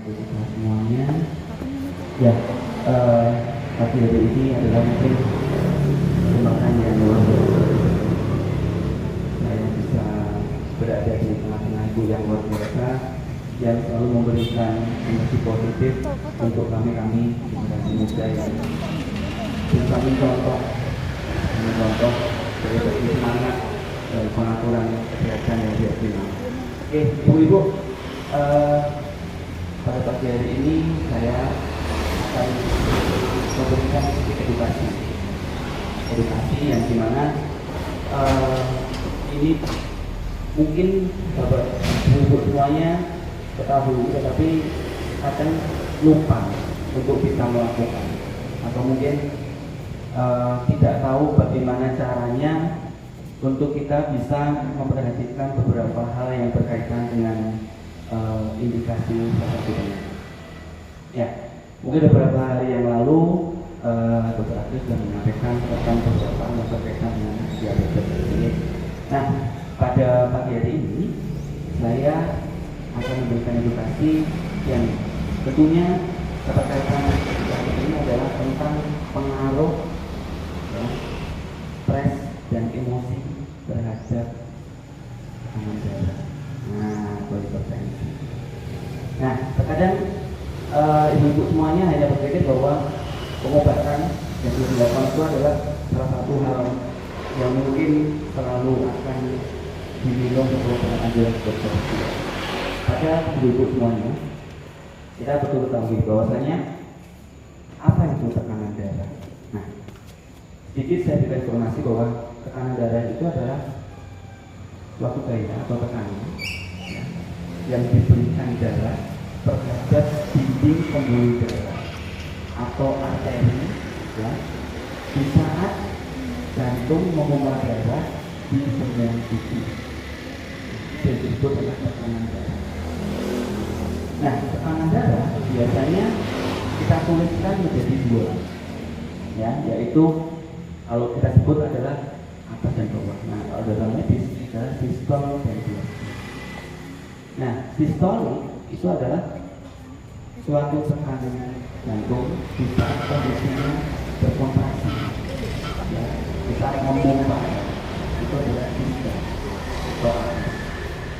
untuk semuanya. Ya, pagi hari ini adalah mungkin kesempatan yang luar biasa. Saya bisa berada di tengah-tengah ibu yang luar biasa yang selalu memberikan energi positif untuk kami generasi muda yang bisa mencontoh dari semangat pengaturan kesehatan yang dia terima. Oke, ibu-ibu, pada pagi hari ini saya akan memberikan edukasi yang dimana ini mungkin bapak ibu semuanya ketahui, tetapi kadang lupa untuk bisa melakukan atau mungkin tidak tahu bagaimana caranya untuk kita bisa memperhatikan beberapa hal yang berkaitan dengan indikasi seperti ini. Ya, mungkin beberapa hari yang lalu Dr. Agus sudah menyampaikan tentang beberapa hal yang berkaitan dengan diabetes ini. Nah, pada pagi hari ini saya akan memberikan edukasi yang tentunya berkaitan dengan ini adalah tentang pengaruh ya, stres dan emosi terhadap tekanan darah. Nah, hipertensi. Nah, terkadang ibu-ibu semuanya hanya berpikir bahwa pengobatan yang sudah dilakukan itu adalah salah satu hal yang mungkin selalu akan diminum untuk anjuran dokter. Pada ibu-ibu semuanya, kita betul ketahui bahwasanya apa itu tekanan darah. Nah, sedikit saya berikan informasi bahwa tekanan darah itu adalah suatu gaya atau tekanan ya, yang diberikan darah terhadap dinding pembuluh darah atau arteri ya, di saat jantung memompa darah di sebelah tubuh. Itu disebut adalah tekanan darah. Nah, tekanan darah biasanya kita tuliskan menjadi dua, ya, yaitu kalau kita sebut adalah atas dan bawah. Nah, kalau dalam medis adalah sistol dan diastole. Nah, sistol itu adalah suatu tekanan jantung di saat kondisinya berkontraksi, ya, di saat memompa, itu adalah sistol.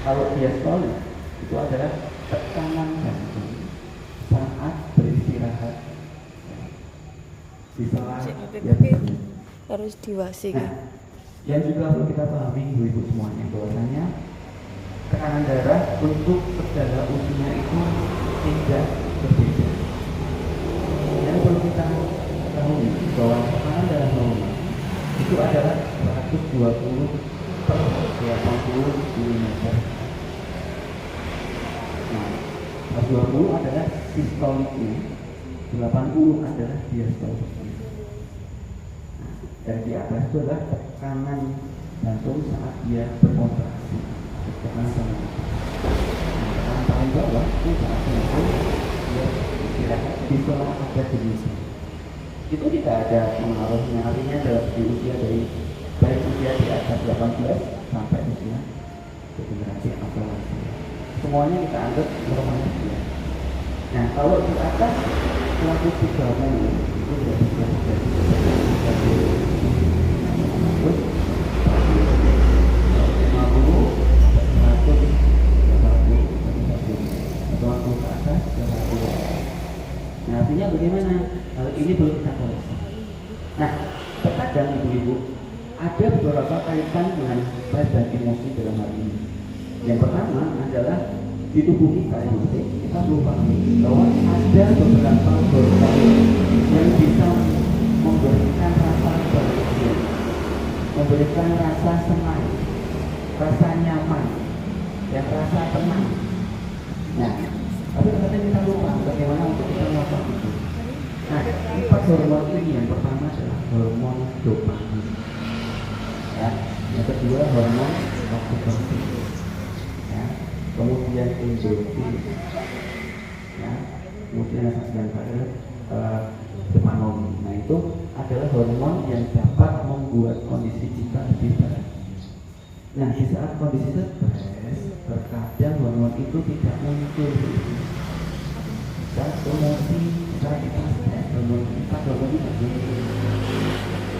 Kalau diastole itu adalah tekanan jantung saat beristirahat di sela harus diwasi. Nah, yang juga perlu kita pahami ibu-ibu semuanya bahwasanya tekanan darah untuk segala usia itu tidak berbeda. Yang perlu kita ketahui bahwa tekanan darah normal itu adalah 120 per 80 mm. Nah, 120 adalah sistoliknya, 80 adalah diastoliknya. Dan di atas itu adalah tekanan jantung saat dia berkontraksi. Tekanan jantung. Tekanan paling bawah itu saat jantung dia istirahat di sela ada jenisnya. Itu tidak ada pengaruhnya, artinya dalam di usia dari baik usia di atas 18 sampai usia generasi atau lansia. Semuanya kita anggap normal ya. Nah, kalau di atas 130 itu sudah Nah, artinya bagaimana? Hal ini belum kita koreksi. Nah, terkadang ibu-ibu ada beberapa kaitan dengan stres dan emosi dalam hal ini. Yang pertama adalah di tubuh kita kita lupa bahwa ada beberapa hormon yang bisa memberikan rasa bahagia, memberikan rasa senang, rasa nyaman, dan rasa tenang. Nah, tapi ternyata kita lupa bagaimana untuk kita melakukan itu. Nah, 4 hormon ini yang pertama adalah hormon dopamin, ya. Yang kedua hormon oksitosin, ya. Kemudian endorfin, ya. Kemudian yang terakhir dopamin. Nah, itu adalah hormon yang dapat membuat kondisi kita lebih baik. Nah, di saat kondisi stres, terkadang hormon itu tidak muncul. emosi secara kita hormon itu.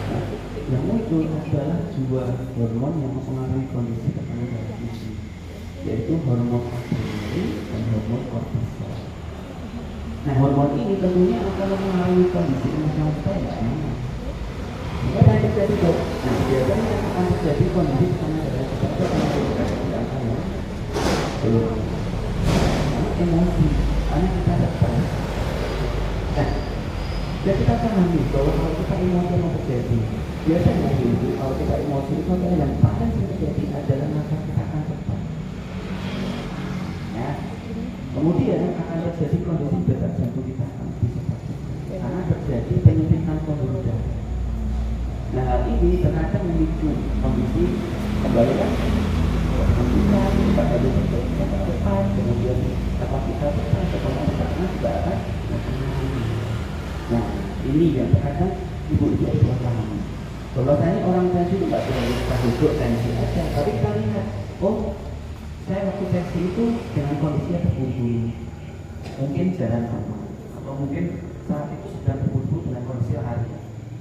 Nah, yang muncul adalah dua hormon yang mempengaruhi kondisi tekanan darah tinggi, yaitu hormon adrenalin dan hormon kortisol. Nah, hormon ini tentunya akan mempengaruhi kondisi emosional kita ya. Jika ada terjadi dok, nah biasanya akan terjadi kondisi tekanan darah kita di angka yang belum. Emosi, karena kita stres. Nah, jadi kita pahami bahwa kalau kita emosi yang terjadi, biasanya itu kalau kita emosi itu adalah yang paling sering terjadi adalah nafas kita akan cepat. Ya, kemudian akan terjadi kondisi detak jantung kita akan lebih cepat karena terjadi penyempitan pembuluh darah. Nah, hal ini terkadang memicu kondisi kembali kan kita ada cepat, kemudian apa kita cepat, karena juga akan. Nah, ini yang terkadang ibu-ibu harus pahami. Bahwasanya orang tensi itu nggak boleh kita duduk tensi aja, tapi kita lihat, oh, saya waktu tensi itu dengan kondisinya terburu-buru, mungkin jalan aman, atau mungkin saat itu sedang terburu-buru dengan kondisi hari.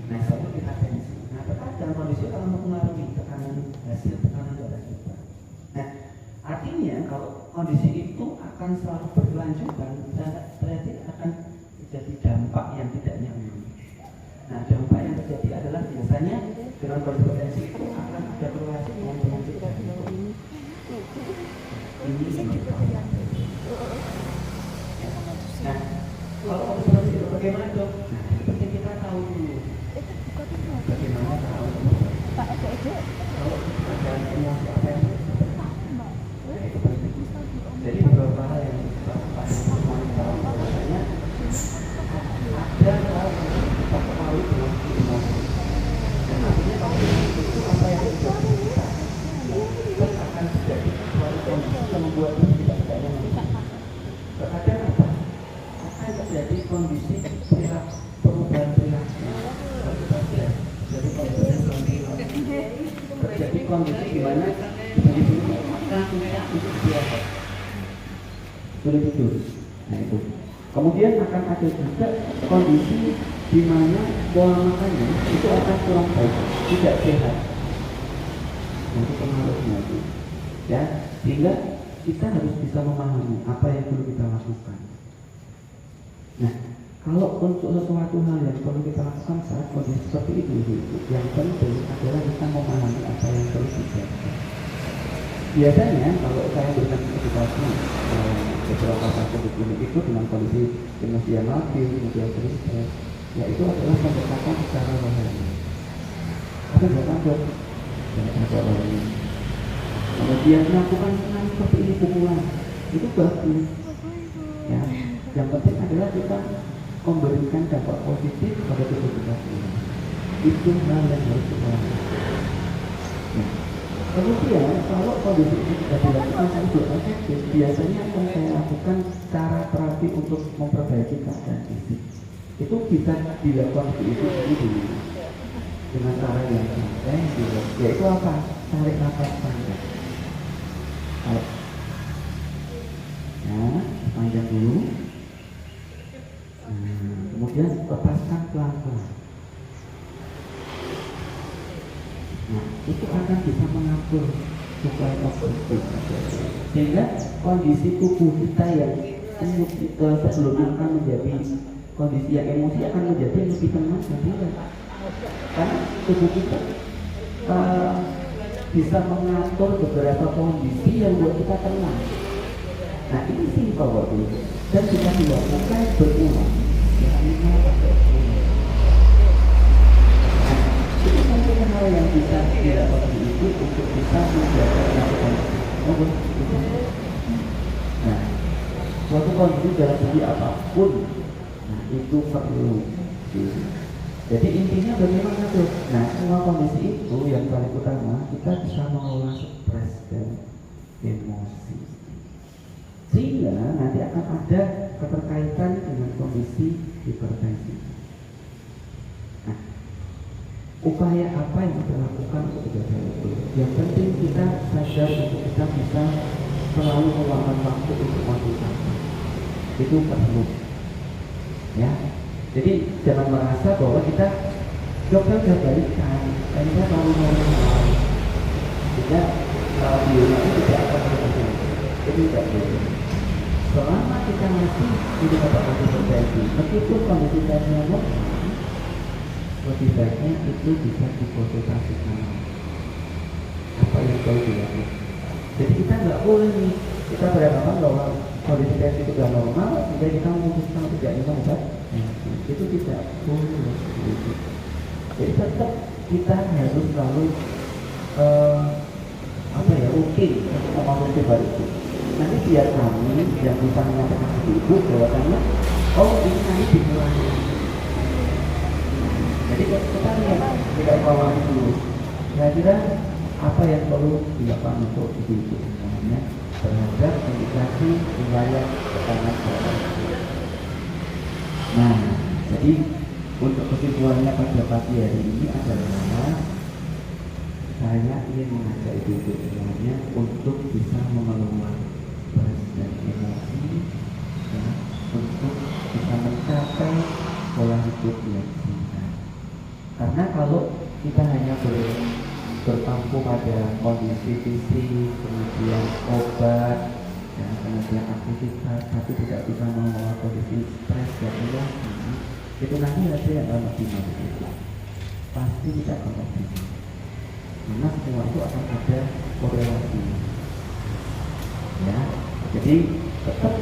Nah, saya kita tensi. Nah, terkadang kondisi akan mempengaruhi tekanan hasil tekanan darah kita. Nah, artinya kalau kondisi itu akan selalu berkelanjutan, berarti akan terjadi dampak yang tidak nyaman. Nah, dampak yang terjadi adalah biasanya dengan kondisi tensi itu akan ada korelasi dengan penyakit jantung. Ini yang nah, kalau kondisi itu bagaimana dok? Nah, seperti kita tahu dulu. Bagaimana tahu? Kalau ada emosi apa yang itu penting. Jadi beberapa hal yang kita tahu bahwasanya ada hal yang kita ketahui dengan emosi. Dan artinya kalau itu apa yang terjadi kita akan terjadi suatu kondisi yang membuat kita tidak nyaman. Terkadang apa? Akan terjadi kondisi perubahan perilaku. Terjadi kondisi di mana kondisi ini akan susah untuk biasa, sulit tidur. Nah itu. Kemudian akan ada juga kondisi di mana pola makannya itu akan kurang baik, tidak sehat. Itu pengaruhnya itu. Ya, sehingga kita harus bisa memahami apa yang perlu kita lakukan. Nah, kalau untuk sesuatu hal yang perlu kita lakukan saat kondisi seperti itu, yang penting adalah kita memahami apa yang perlu dijaga. Biasanya kalau saya berikan edukasi beberapa kasus di klinik itu dengan kondisi emosi yang labil, kemudian stres, ya itu adalah pendekatan secara rohani. Apa yang dok? Ada rohani. Kemudian melakukan senam seperti ini pukulan, itu bagus. Ya, yang penting adalah kita memberikan dampak positif pada tubuh kita sendiri. Itu hal yang harus kita lakukan. Nah, kemudian kalau kondisi ini tidak dilakukan sangat efektif, biasanya akan saya lakukan cara terapi untuk memperbaiki keadaan fisik. Itu bisa dilakukan seperti itu dulu dengan cara yang santai, yaitu apa? Tarik nafas panjang. Nah, panjang dulu. Kemudian lepaskan pelan-pelan. Nah, itu akan bisa mengatur suplai oksigen, sehingga kondisi tubuh kita yang sebelumnya akan menjadi kondisi yang emosi akan menjadi lebih tenang dan karena tubuh kita bisa mengatur beberapa kondisi yang buat kita tenang. Nah, ini simpel waktu dan bisa dilakukan berulang. Itu mungkin hal yang bisa dilakukan itu untuk bisa menjaga melakukan. Nah, suatu kondisi dalam segi apapun, nah itu perlu. Jadi intinya bagaimana tuh? Nah, semua kondisi itu yang paling utama kita bisa mengelola stres dan emosi, sehingga nanti akan ada keterkaitan dengan kondisi hipertensi. Nah, upaya apa yang kita lakukan untuk menjaga itu? Yang penting kita sadar untuk kita bisa selalu meluangkan waktu untuk konsultasi. Itu perlu. Ya, jadi jangan merasa bahwa kita dokter sudah balikan, dan kita selalu normal. Tidak, bionya itu tidak akan terjadi. Itu tidak boleh. Selama kita masih tidak dapat konsistensi, meskipun kondisi tesnya normal, lebih baiknya itu bisa dikonsultasikan. Apa yang perlu dilakukan? Jadi kita nggak boleh nih, kita beranggapan bahwa kondisi tes itu sudah normal, sehingga kita memutuskan tidak minum obat. Itu tidak boleh. Jadi tetap kita harus selalu rutin untuk memasuki baru itu. Nanti biar kami yang bisa menyampaikan ke ibu bahwasannya, oh ini nanti dikurangi. Jadi kita lihat, kita evaluasi dulu. Kira-kira apa yang perlu dilakukan untuk ibu-ibu semuanya terhadap indikasi wilayah tekanan darah. Nah, jadi untuk kesimpulannya pada pagi hari ini adalah saya ingin mengajak ibu-ibu semuanya untuk bisa mengelola stres dan emosi, ya, untuk bisa mencapai pola hidup yang sehat. Karena kalau kita hanya berpampu pada kondisi fisik, kemudian obat, ya, kemudian aktivitas, tapi tidak bisa mengelola kondisi stres dan emosi, itu nanti hasil yang akan optimal itu pasti tidak akan optimal. Karena semua itu akan ada korelasi. Ya, jadi tetap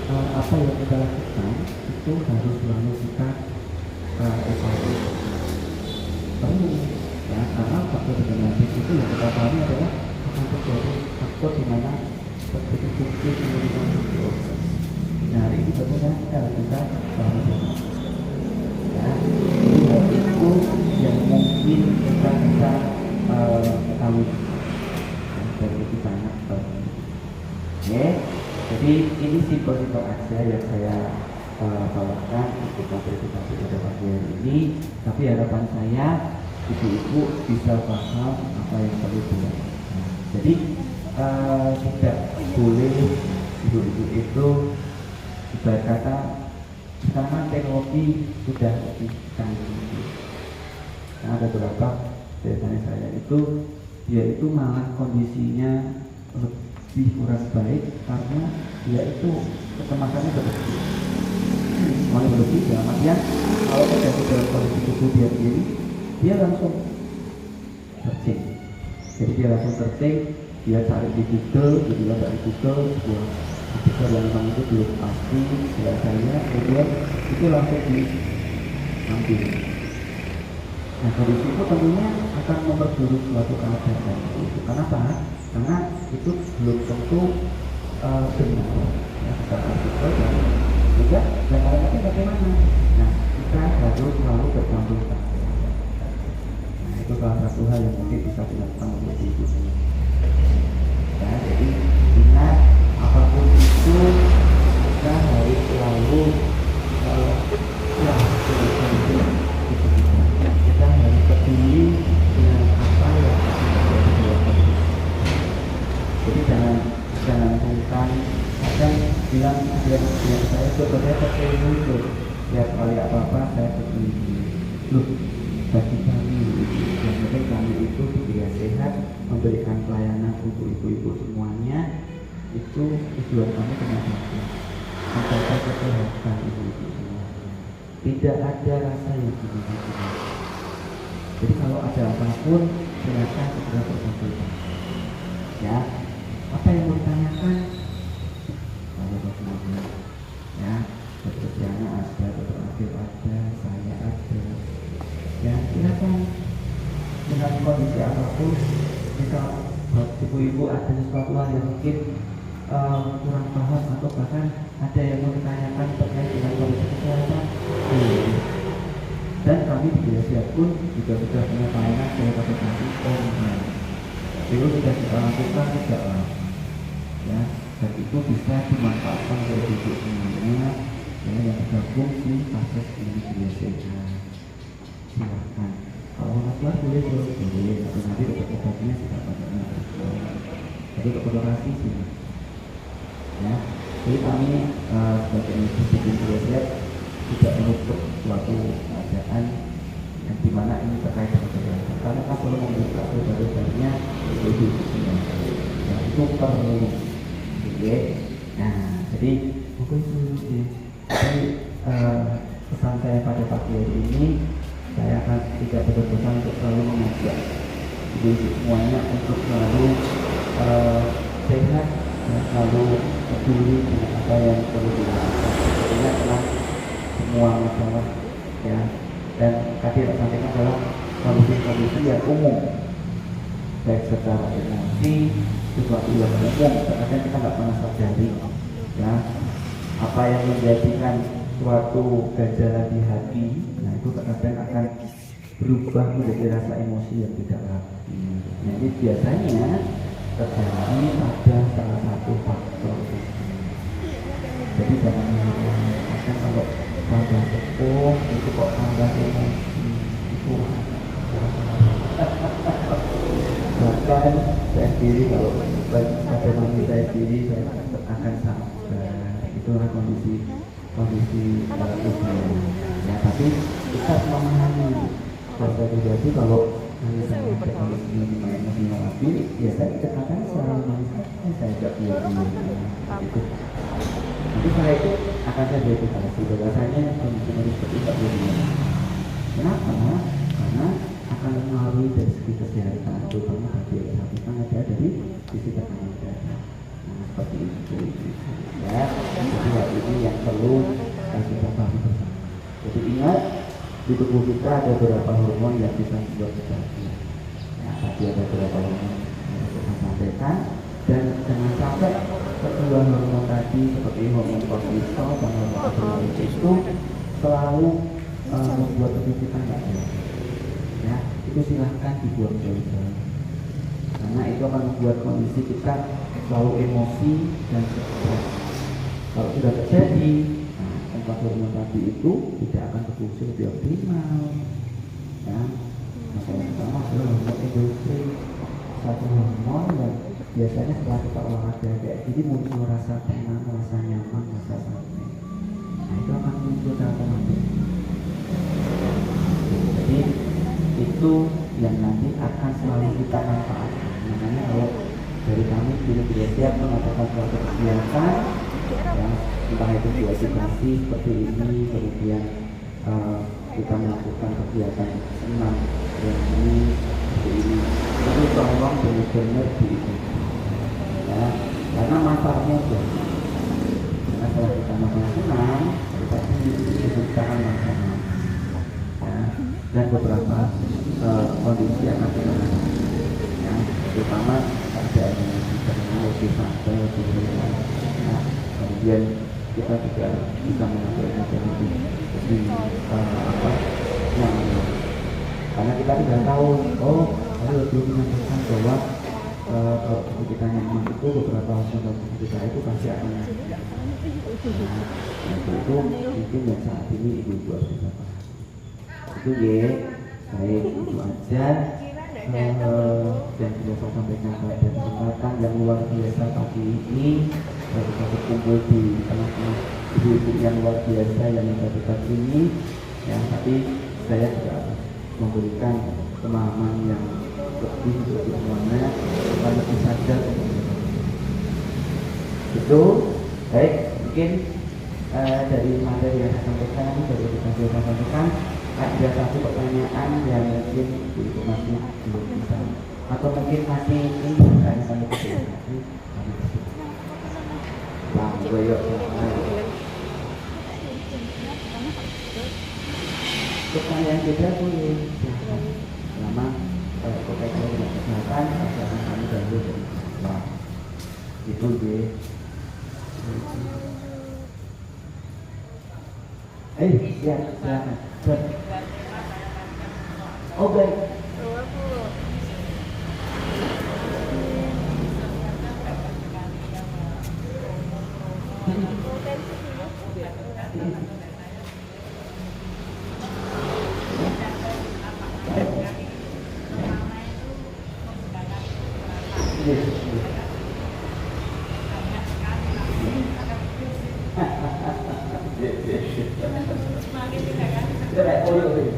apa yang kita lakukan itu harus selalu kita evaluasi. Perlu, ya, karena faktor genetik itu yang kita pahami adalah akan terjadi faktor di mana terjadi fungsi penurunan proses. Nah, hari ini tentunya kita bahas. Ya, jadi hal itu yang mungkin kita bisa ketahui dan lebih banyak. Oke, jadi ini simpel-simpel aja yang saya bawakan untuk konsultasi pada pagi hari ini. Tapi harapan saya ibu-ibu bisa paham apa yang perlu dilakukan. Jadi tidak boleh ibu-ibu itu ibarat kata sekarang teknologi sudah lebih canggih. Nah, ada beberapa dari saya itu dia itu malah kondisinya lebih kurang baik karena dia itu kecemasannya berlebih. Semuanya berlebih dalam artian kalau terjadi dalam kondisi tubuh dia sendiri, dia langsung searching. Jadi dia langsung searching, dia cari di Google, jadi dari Google sebuah artikel yang memang itu belum pasti biasanya, kemudian itu langsung diambil. Nah, kondisi itu tentunya akan memperburuk suatu keadaan itu. Kenapa? Karena itu belum tentu benar. Ya, kita artikel dan juga jangkauannya bagaimana. Nah, kita harus selalu bertanggung jawab. Nah, itu salah satu hal yang mungkin bisa dilakukan oleh ibu. Ya, jadi ingat apapun itu kita harus selalu kita harus peduli dengan apa yang terjadi di luar. Jadi jangan sungkan. Kadang bilang saya sebetulnya tertentu loh, setiap kali apa saya peduli loh. Bagi kami yang penting kami itu dia sehat, memberikan pelayanan untuk ibu-ibu semuanya, itu tujuan kami cuma satu, menjaga kesehatan ibu-ibu semuanya. Tidak ada rasa yang gimana-gimana. Jadi kalau ada apapun silakan segera berkonsultasi. Ya, apa yang mau ditanyakan? Kalau bagaimana? Ya, dokter Diana ada, dokter Afif ada, saya ada. Ya, silakan dengan kondisi apapun. Misal ibu-ibu ada sesuatu hal yang mungkin kurang paham atau bahkan ada yang mau ditanyakan terkait dengan kondisi kesehatan. Dan kami di Biasia pun juga sudah punya pelayanan konsultasi online. Itu sudah kita lakukan sejak lama. Ya, dan itu bisa dimanfaatkan oleh ibu semuanya ya, yang tergabung di proses ini Biasia. Silahkan. Kalau orang tua boleh, tapi nanti untuk obatnya tidak banyak. Jadi untuk kolorasi sih. Ya, jadi kami sebagai institusi Biasia tidak untuk suatu keadaan yang dimana ini terkait dengan kesehatan. Karena kan perlu membuka saudara-saudaranya itu ya, itu perlu. Oke. Nah, jadi mungkin itu. Jadi pesan saya pada pagi hari ini, saya akan tidak berpesan untuk selalu mengajak ibu semuanya untuk selalu sehat, selalu peduli dengan apa yang perlu dilakukan. Ingatlah semua masalah ya, dan tadi saya sampaikan adalah kondisi-kondisi yang umum, baik secara emosi, sesuatu yang umum, kadang kita nggak pernah sadari ya apa yang menjadikan suatu gejala di hati. Nah itu kadang akan berubah menjadi rasa emosi yang tidak rapi. Nah ini biasanya terjadi pada salah satu faktor. Jadi jangan kadang kalau tambah sepuh itu kok tambah emosi itu bahkan saya sendiri kalau pada mami saya sendiri saya akan sabar. Itulah kondisi usia ya, tapi kita memahami bahwa jadi kalau kalau emosi rapi ya saya katakan saya tidak punya itu. Nanti saya itu akan saya verifikasi bahwasanya kondisi seperti itu tidak boleh. Kenapa? Karena akan mempengaruhi dari segi kesehatan, terutama bagi kita ada dari sisi kesehatan. Nah, seperti itu ya. Jadi hal ini yang perlu kita pahami bersama. Jadi ingat di tubuh kita ada beberapa hormon yang bisa membuat kita ya, tadi ada beberapa hormon yang kita sampaikan, dan jangan sampai kedua hormon tadi seperti hormon kortisol dan hormon adrenalin itu selalu membuat tubuh kita nggak sehat. Ya, itu silahkan dibuang jauh-jauh, karena itu akan membuat kondisi kita selalu emosi dan stres. Kalau sudah terjadi, empat hormon tadi itu tidak akan berfungsi lebih optimal. Ya, yang pertama adalah hormon endorfin, satu hormon yang biasanya setelah kita olahraga kayak gini muncul rasa tenang, rasa nyaman, rasa santai. Nah itu akan muncul dalam otomatis. Jadi itu yang nanti akan selalu kita manfaatkan. Makanya kalau dari kami bila siap mengatakan suatu kegiatan ya, entah itu edukasi seperti ini, kemudian kita melakukan kegiatan senam yang ini seperti ini, itu tolong benar-benar diikuti ya, karena manfaatnya banyak. Karena kalau kita melakukan senam kita dibutuhkan manfaat ya, dan beberapa kondisi yang akan kita lakukan ya, terutama keadaan yang lebih santai, lebih ringan ya. Kemudian kita juga bisa mengaturnya lebih nyaman, karena kita tidak tahu lalu belum menyampaikan bahwa kalau kita nyaman itu beberapa hormon kita itu pasti akan itu mungkin yang saat ini ibu-ibu harus bisa paham. Itu ya, baik itu aja yang sudah saya sampaikan pada kesempatan yang luar biasa pagi ini. Kita berkumpul di tengah-tengah ibu-ibu yang luar biasa yang hebat ini ya, tapi saya juga memberikan pemahaman yang lebih semuanya supaya lebih sadar itu. Baik, mungkin dari materi yang saya sampaikan, dari kita sudah sampaikan, ada satu pertanyaan yang mungkin ibu masih belum bisa, atau mungkin masih ingin ditanyakan lebih lanjut. Pertanyaan kita boleh selama berkaitan dengan kesehatan, akan kami dahulu dari Islam. Itu dia. Ya, silakan. Oh baik. Itu kayak polio sih.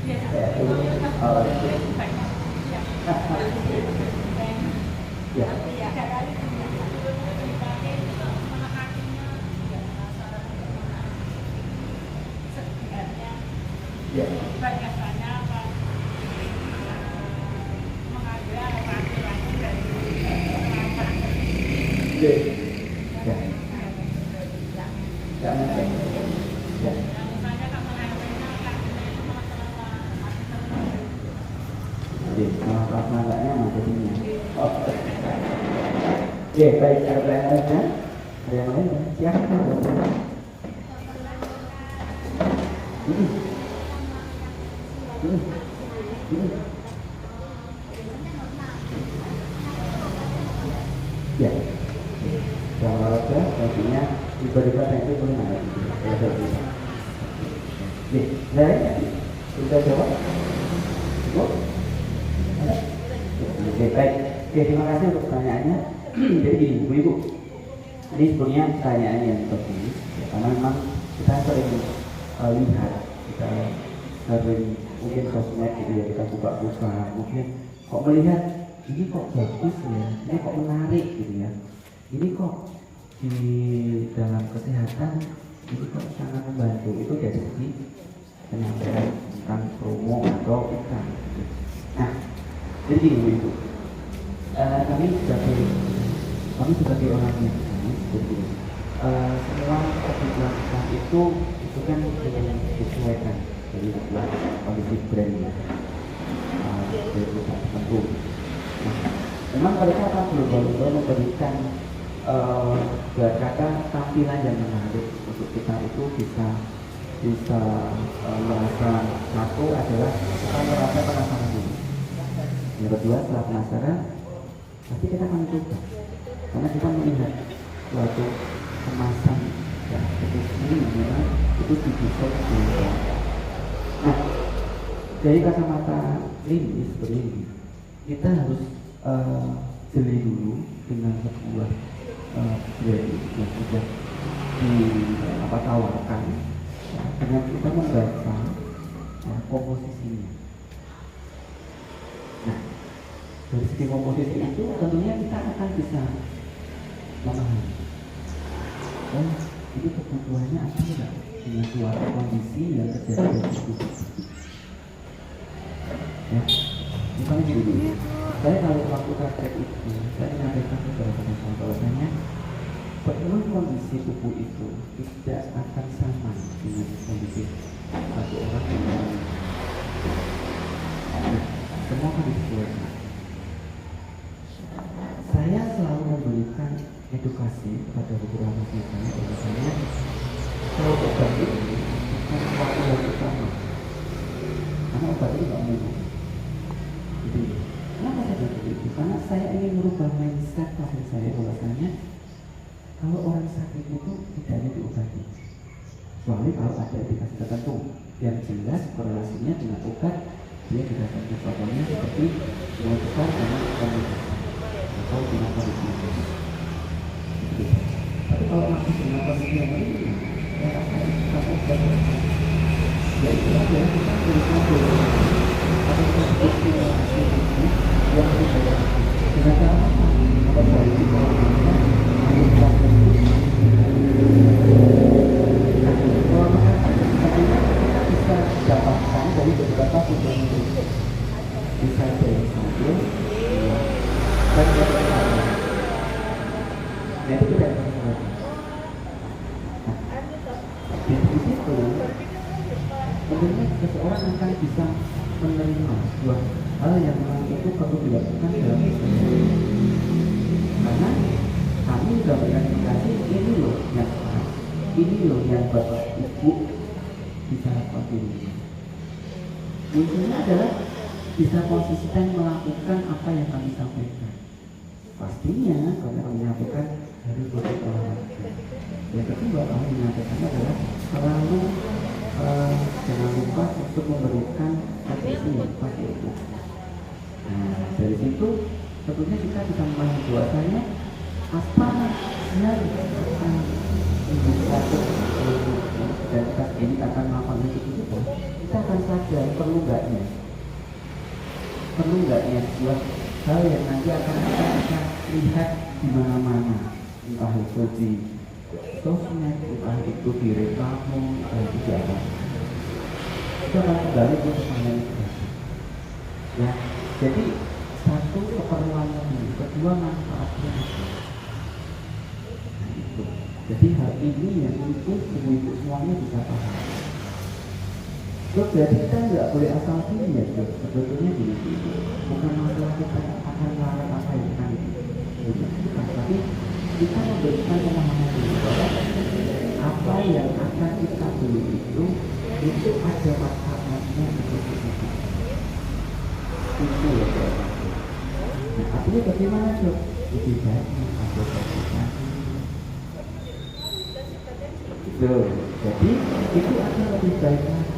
Kayak polio. Oh, ya. Ya. Ya. Ya. Ya. Ya. Jadi, kalau enggaknya jadinya. Oh. Oke, baik. Ada yang lainnya? Ada yang lain? Silakan. Ya, kalau ada artinya tiba-tiba itu boleh ada. Oke, lainnya sudah jawab? Cukup? Oke, baik. Oke, terima kasih untuk pertanyaannya. Jadi ibu-ibu, ini sebenarnya pertanyaan yang penting, ya, karena memang kita sering lihat, kita sering mungkin sosmed gitu ya, kita buka-buka, mungkin kok melihat ini kok bagus ya, ini kok menarik gitu ya, ini kok di dalam kesehatan ini kok sangat membantu. Itu dari segi penyampaian tentang promo atau iklan. Nah, jadi ibu-ibu, kami sebagai orang yang jadi semua kebutuhan kita itu kan dengan disesuaikan dari kondisi brandnya dari perusahaan tertentu. Nah, memang mereka akan berubah-ubah memberikan kata tampilan yang menarik untuk kita itu bisa merasa satu adalah kita merasa penasaran dulu. Yang kedua setelah penasaran pasti kita akan coba karena kita melihat suatu kemasan ya ini memang itu didesain dengan. Nah, dari kacamata ini seperti ini kita harus jeli dulu dengan sebuah brand yang sudah tawarkan ya, dengan kita membaca ya, komposisinya. Nah, dari segi komposisi itu tentunya kita akan bisa memahami ini kebutuhannya apa enggak dengan suatu kondisi yang terjadi di tubuh. Ya, misalnya gini, saya kalau waktu praktek itu saya menyampaikan kepada teman-teman bahwasanya penuh kondisi tubuh itu tidak akan sama dengan kondisi satu orang yang lain. Nah, semua akan disesuaikan. Saya selalu memberikan edukasi kepada beberapa misalnya bahwasanya kalau obat ini bukan suatu yang utama, karena obat ini tidak umum. Jadi, kenapa saya bilang itu? Karena saya ingin merubah mindset pasien saya bahwasanya kalau orang sakit itu tidak hanya diobati, kecuali kalau ada indikasi tertentu yang jelas korelasinya dengan obat dia dikasih sesuatunya seperti dengan besar karena komunikasi atau dengan kondisi ini. Tapi kalau masih dengan kondisi yang lain, saya rasa kita obat ya itu adalah kita berikan dulu atau kita bukti yang tidak dengan cara apa? Atau dari kita mengumpulkan kita bisa dapatkan dari beberapa sumber bisa dari sambil dan dari lain. Nah itu tidak masalah. Di situ tentunya seseorang akan bisa menerima sebuah hal yang memang itu perlu dilakukan dalam keseharian. Karena kami sudah verifikasi ini loh yang pas, ini loh yang bapak ibu bisa lakukan ini. Intinya adalah bisa konsisten melakukan apa yang kami sampaikan. Pastinya kalau kami sampaikan harus berolahraga. Yang kedua kami menyampaikan adalah selalu jangan lupa untuk memberikan nutrisi yang pas itu. Nah dari situ tentunya kita bisa memahami bahwasanya apa yang akan membuat dan ini akan melakukan itu perlu nggak ya buat hal yang nanti akan kita lihat di mana-mana, entah itu di sosmed, entah itu di reklame, entah itu di apa. Itu akan kembali ke sana ya. Jadi satu keperluannya dulu, kedua manfaatnya. Nah, itu. Jadi hal ini yang itu ibu-ibu semuanya bisa paham. Terus jadi kita nggak boleh asal pilih ya, sebetulnya gini, bukan masalah kita akan melarang apa yang kita bukan, tapi kita memberikan pemahaman dulu bahwa apa yang akan kita beli itu ada manfaatnya untuk kita. Itu ya Pak. Nah, artinya bagaimana Dok? Lebih baik mengadvokasikan. Jadi itu akan lebih baik lagi.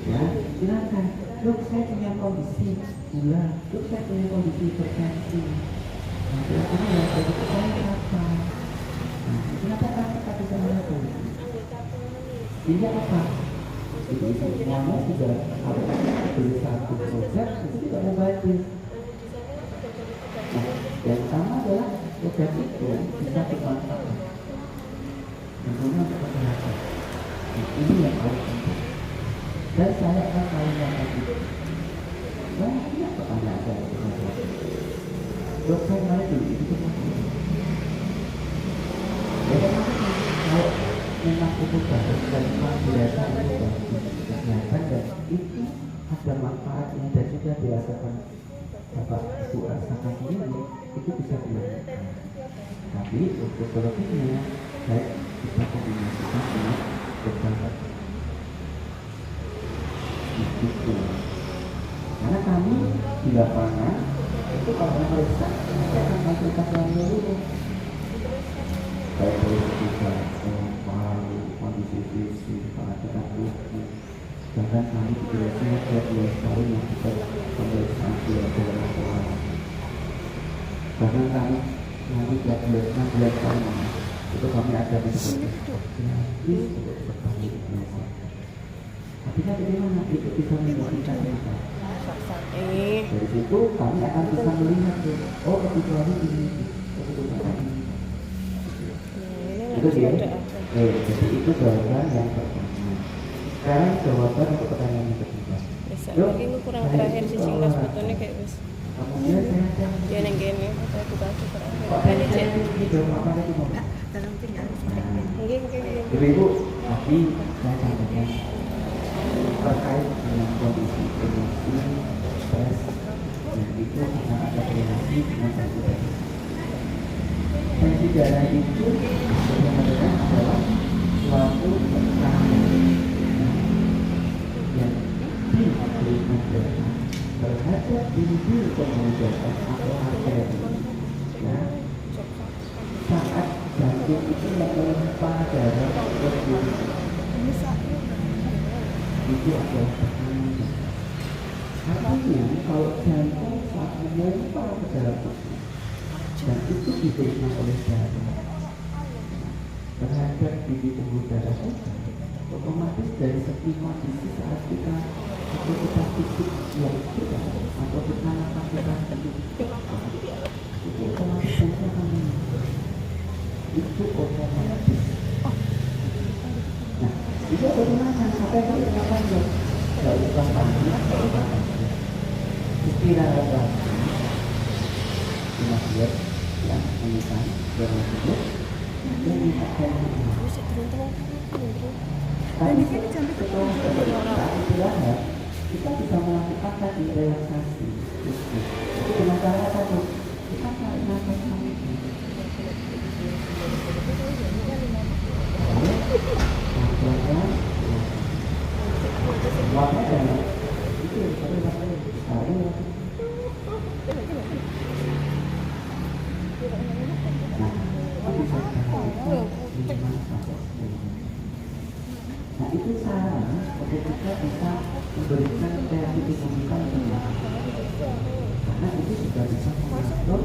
Ya, silakan. Dok, saya punya kondisi gula. Dok, saya punya kondisi hipertensi. Nah, silakan ya, jadi saya apa? Nah, kenapa kita bisa melakukan? Sehingga apa? Itu semuanya sudah beli satu produk itu tidak mubazir. Nah, yang pertama adalah produk itu bisa dimanfaatkan. Tentunya untuk kesehatan. Nah, ini yang paling penting. Dan saya akan tanya lagi. Banyak pertanyaan saya. Dok, saya kemarin dulu itu masalah. Ya kan kalau memang itu bagus dan memang dirasa itu bagus kesehatan dan itu ada manfaatnya dan sudah dirasakan Bapak Ibu rasakan sendiri, itu bisa dilakukan. Tapi untuk selebihnya baik kita kombinasikan dengan beberapa itu. Karena kami di lapangan itu kalau mereka akan fasilitas yang menyeluruh, baik dari kita kondisi fisik, kita tubuh, bahkan kami di gereja ada 2 kali yang kita pemeriksaan bilateral. Bahkan kami nanti tiap bulan kali itu kami ada di gratis untuk bertani di gereja. Artinya bagaimana itu bisa memberikan kita? Dari situ kami akan bisa melihat oh kebutuhan ini, kebutuhan ini. Itu dia. Jadi itu jawaban yang pertama. Sekarang jawaban untuk pertanyaan yang kedua. Lagi kurang terakhir sih singkat sebetulnya kayak wis. Kemudian saya Ya neng gini, saya buka terakhir. ini jawab apa lagi mau? Dalam tinggal. Nggih. Ibu, tadi saya sampaikan terkait dengan kondisi emosi, stres, dan itu sangat ada relasi dengan tensi. Tensi darah itu sebenarnya adalah suatu tekanan yang diberikan darah terhadap dinding pembuluh darah atau arteri. Ya, saat jantung itu memompa darah ke tubuh. Itu adalah tekanan. Artinya kalau jantung saat memompa ke dalam tubuh dan itu diberikan oleh darah terhadap bibit pembuluh darah kita, otomatis dari segi kondisi saat kita fisik yang kita atau kita lakukan itu otomatis akan itu otomatis. Nah, itu bagaimana? Apa yang kita lakukan? Tidak usah panik, istirahat. Cuma buat yang menyimpan berlanjut dan akan tapi setelah istirahat kita bisa melakukan tadi relaksasi. Itu dengan cara apa tuh? Kita tarik nafas kami. Pelan-pelan. Warna dan itu tarik. Nah itu cara untuk kita bisa memberikan kreativitas kita, karena itu sudah bisa mengatur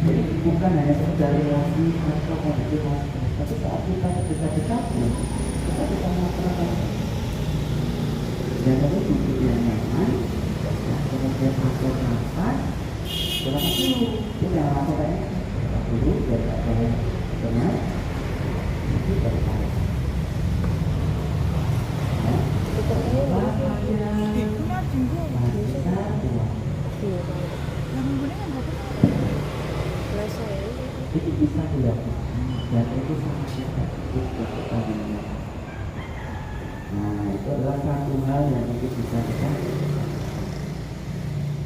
jadi bukan bukan hanya sekedar relasi atau kondisi kosmos, tapi saat kita dekat-dekat kita bisa melakukan dan lalu duduk yang nyaman, kemudian atur nafas, berapa dulu kita lakukan dulu biar tak boleh benar, itu terkait. Itu bisa dilakukan dan itu sangat efektif untuk kita. Nah, itu adalah satu hal yang mungkin bisa kita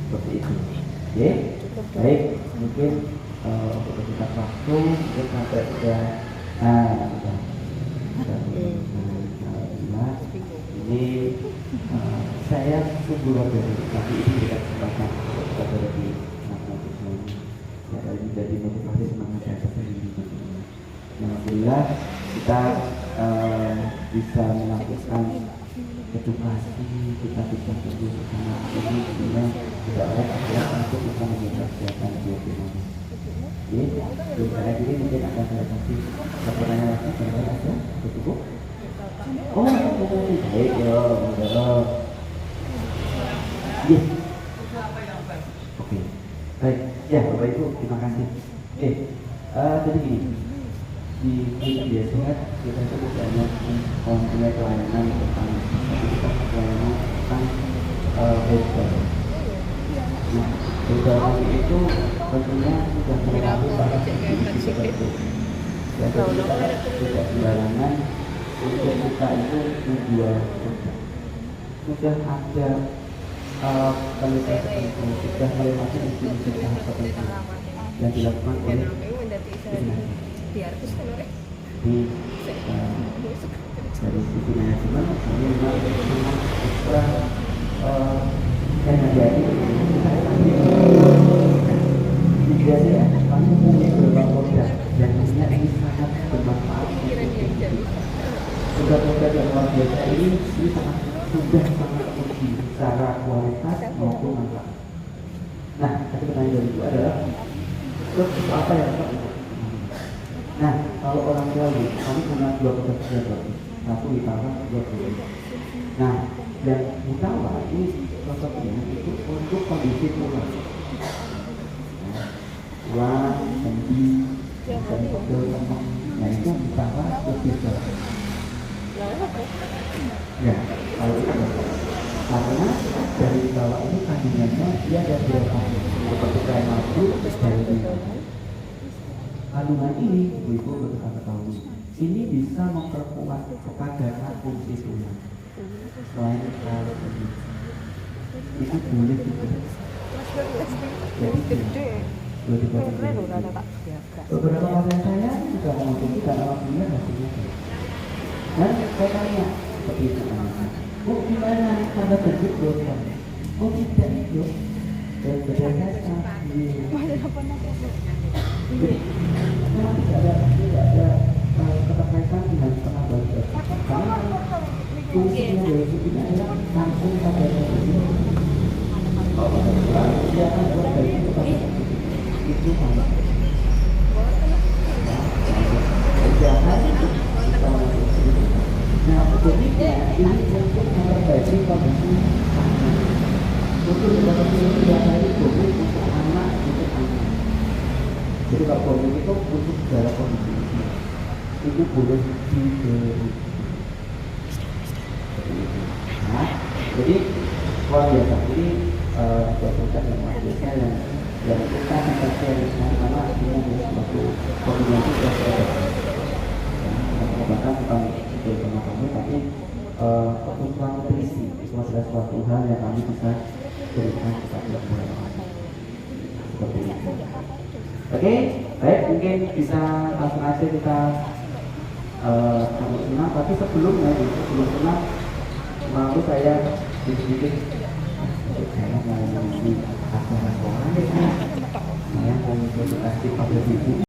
seperti itu. Oke, baik. Mungkin untuk kita waktu mungkin sampai sudah ini saya sungguh luar biasa, tapi ini tidak kesempatan kita berarti jadi motivasi semangat saya sendiri. Alhamdulillah kita bisa melakukan edukasi, kita bisa tumbuh bersama ini sebenarnya tidak lain adalah untuk kita menjaga kesehatan bioekonomi. Oke, sebenarnya ini mungkin akan saya kasih pertanyaan lagi, pertanyaan aja, cukup. Oh, baik ya, yes. Oke, baik. Ya, Bapak Ibu, terima kasih. Oke, jadi gini, di Media Sehat kita itu bukannya mempunyai pelayanan tentang, tapi kita pelayanan tentang herbal. Nah, herbal itu tentunya sudah melalui para pendidik seperti itu. Jadi kita tidak sembarangan untuk kita itu menjual produk. Sudah ada penelitian tertentu, sudah melewati institusi tahap tertentu yang dilakukan oleh dari sisi manajemen ini memang ekstra energi juga sih ya, kami punya beberapa produk dan tentunya ini sangat bermanfaat produk-produk yang luar biasa ini sudah sangat tinggi secara kualitas maupun manfaat. Nah, satu pertanyaan dari itu adalah terus apa yang kita butuh? Nah, kalau orang Jawa, kami punya dua produk yang bagus, satu Utawa, dua Bulu. Nah, yang Utawa ini prosesnya itu untuk kondisi tulang, tulang, sendi, dan pegel lemak. Nah, itu Utawa lebih bagus. Ya, kalau itu karena dari Utawa itu kandungannya dia ada berapa? Seperti kayak madu, dari kandungan ini, ibu harus ketahui, ini bisa memperkuat kepadatan fungsi tulang. Selain itu boleh juga. Jadi beberapa pasien saya juga mengonsumsi karena waktunya hasilnya. Dan saya tanya seperti itu, oh gimana Anda terjun dosa? Oh tidak itu. Dan berdasarkan jadi memang tidak ada keterkaitan dengan tenaga kerja. Karena fungsinya dari ini adalah langsung pada ini. Dia akan berbagi kepada itu sama. Jangan kita masuk. Nah, berikutnya ini untuk memperbaiki kondisi anak. Untuk memperbaiki itu untuk anak, untuk anak. Jadi kalau kondisi itu untuk segala kondisi itu boleh diberi. Nah, jadi luar biasa. Ini produk yang luar biasa yang kita akan share karena ini adalah suatu kombinasi yang berbeda. Pengobatan bukan itu sama kami, tapi kebutuhan nutrisi itu adalah suatu hal yang kami bisa berikan kepada mereka. Seperti itu. Oke, baik, mungkin bisa langsung aja kita senang. Tapi sebelum senang, mau saya sedikit saya mau mengisi acara sekolah, saya mau kasih pada ibu.